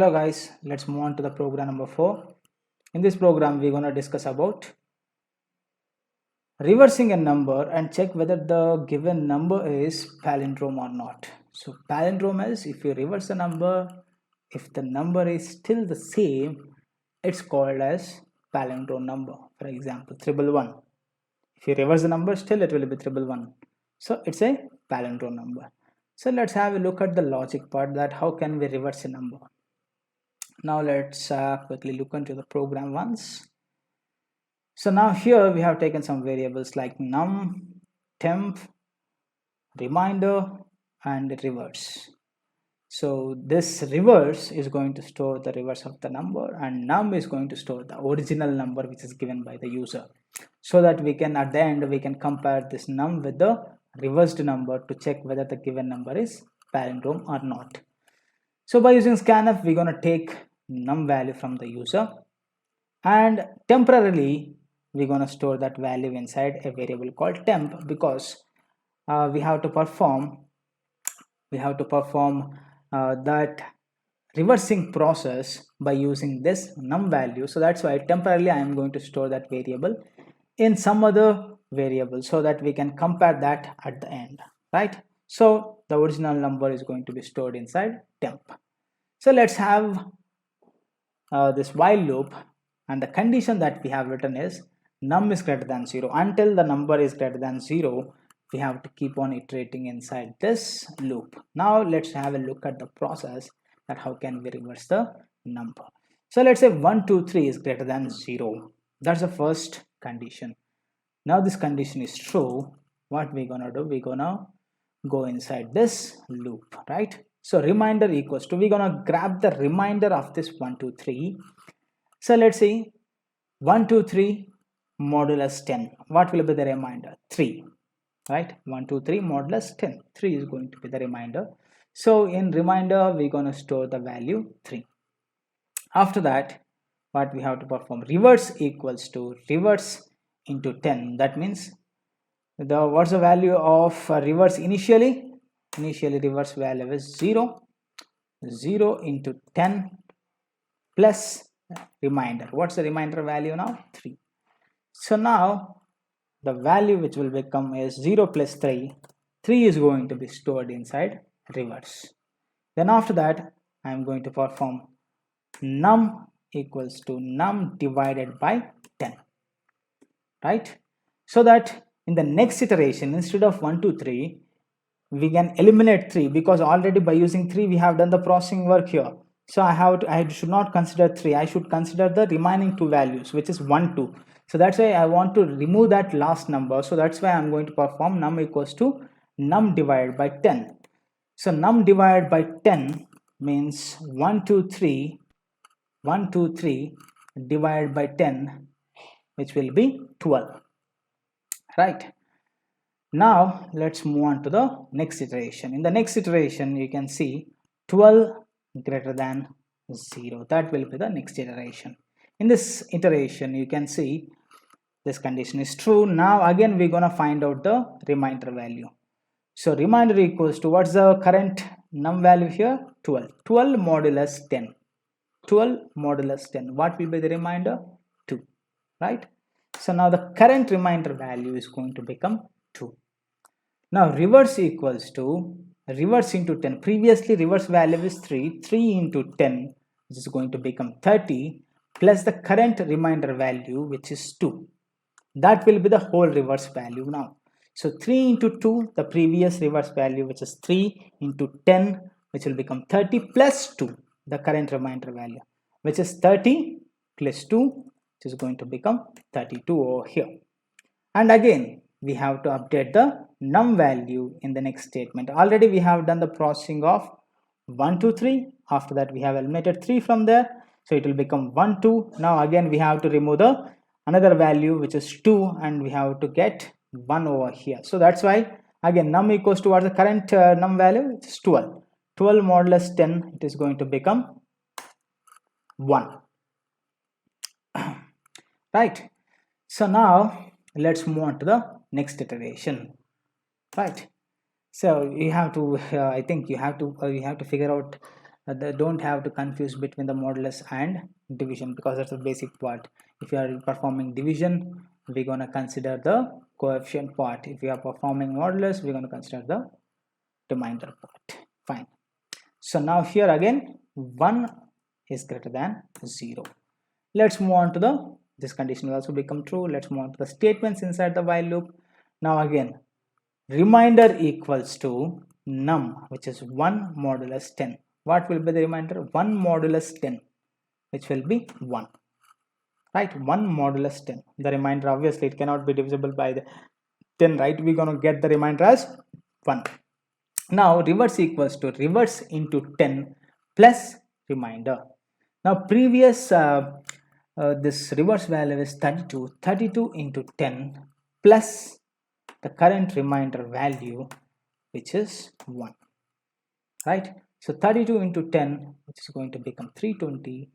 Hello guys, let's move on to the program number 4. In this program, we're going to discuss about reversing a number and check whether the given number is palindrome or not. So palindrome is if you reverse a number, if the number is still the same, it's called as palindrome number. For example, 111. If you reverse the number, still it will be 111. So it's a palindrome number. So let's have a look at the logic part, that how can we reverse a number. Now let's quickly look into the program once. So now here we have taken some variables like num, temp, reminder and reverse. So this reverse is going to store the reverse of the number, and num is going to store the original number which is given by the user, so that we can at the end we can compare this num with the reversed number to check whether the given number is palindrome or not. So by using scanf, we're going to take num value from the user, and temporarily we're going to store that value inside a variable called temp, because we have to perform that reversing process by using this num value. So that's why temporarily I am going to store that variable in some other variable so that we can compare that at the end, right? So the original number is going to be stored inside temp. So let's have this while loop, and the condition that we have written is num is greater than 0. Until the number is greater than 0, we have to keep on iterating inside this loop. Now let's have a look at the process, that how can we reverse the number. So let's say 1 2 3 is greater than 0. That's the first condition. Now this condition is true. What we're gonna do, we're gonna go inside this loop, right? So reminder equals to, we're gonna grab the remainder of this 1 2 3. So let's see, 1 2 3 modulus 10. What will be the remainder? 3, right? 1 2 3 modulus 10. 3 is going to be the remainder. So in remainder, we're gonna store the value 3. After that, what we have to perform, reverse equals to reverse into 10. That means what's the value of reverse initially? Initially reverse value is 0. 0 into 10 plus remainder. What's the remainder value now? 3. So now the value which will become is 0 plus 3. 3 is going to be stored inside reverse. Then after that, I am going to perform num equals to num divided by 10, right? So that in the next iteration, instead of 1 2 3, we can eliminate 3, because already by using 3 we have done the processing work here. So I should not consider 3, I should consider the remaining two values, which is 1 2. So that's why I want to remove that last number. So that's why I'm going to perform num equals to num divided by 10. So num divided by 10 means 1 2 3 divided by 10, which will be 12, right? Now let's move on to the next iteration. In the next iteration, you can see 12 greater than 0. That will be the next iteration. In this iteration, you can see this condition is true. Now again we're gonna find out the remainder value. So remainder equals to, what's the current num value here? 12. 12 modulus 10. 12 modulus 10. What will be the remainder? 2, right? So now the current remainder value is going to become 2. Now reverse equals to reverse into 10. Previously reverse value is 3. 3 into 10, which is going to become 30, plus the current remainder value, which is 2. That will be the whole reverse value now. So 3 into 2, the previous reverse value, which is 3 into 10, which will become 30, plus 2, the current remainder value, which is 30 plus 2, which is going to become 32 over here. And again, we have to update the num value in the next statement. Already we have done the processing of 1 2 3. After that we have eliminated 3 from there, so it will become 1 2. Now again we have to remove the another value, which is 2, and we have to get 1 over here. So that's why again num equals to, what's the current num value? Which is 12. 12 modulus 10, it is going to become 1, right? So now let's move on to the next iteration, right? So you have to I think you have to figure out they don't have to confuse between the modulus and division, because that's the basic part. If you are performing division, we're going to consider the coefficient part. If you are performing modulus, we're going to consider the remainder part. Fine. So now here again 1 is greater than 0. Let's move on to the, this condition will also become true. Let's move on to the statements inside the while loop. Now again, remainder equals to num, which is 1 modulus 10. What will be the remainder? 1 modulus 10, which will be 1. Right, 1 modulus 10. The remainder, obviously it cannot be divisible by the 10, right? We're going to get the remainder as 1. Now reverse equals to reverse into 10 plus remainder. Now previous this reverse value is 32. 32 into 10 plus the current remainder value, which is 1. Right? So 32 into 10, which is going to become 320.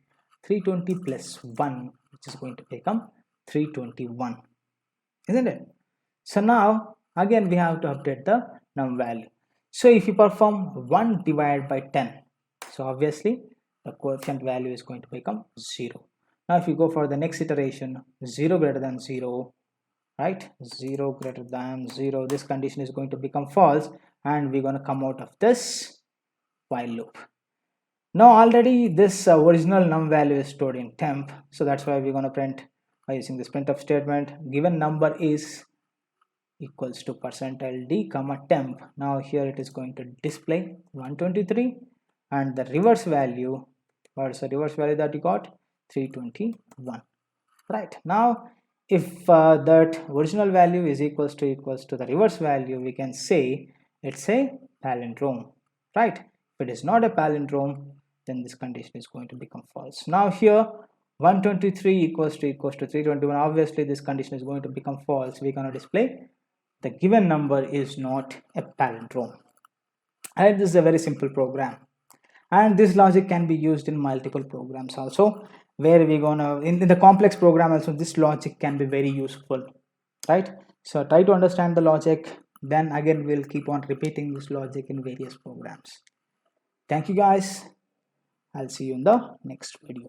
320 plus 1, which is going to become 321. Isn't it? So now again we have to update the num value. So if you perform 1 divided by 10, so obviously the coefficient value is going to become 0. Now if you go for the next iteration, 0 greater than 0, right? 0 greater than 0, this condition is going to become false, and we're going to come out of this while loop. Now already this original num value is stored in temp, so that's why we're going to print by using this printf statement. Given number is equals to %d comma temp. Now here it is going to display 123, and the reverse value, what's the reverse value that you got? 321. Right, now if that original value is equals to the reverse value, we can say it's a palindrome. Right, if it is not a palindrome, then this condition is going to become false. Now here 123 equals to 321, obviously this condition is going to become false. We're going to display the given number is not a palindrome. And this is a very simple program, and this logic can be used in multiple programs also, where we're gonna in the complex program also this logic can be very useful, right? So try to understand the logic, then again we'll keep on repeating this logic in various programs. Thank you guys. I'll see you in the next video.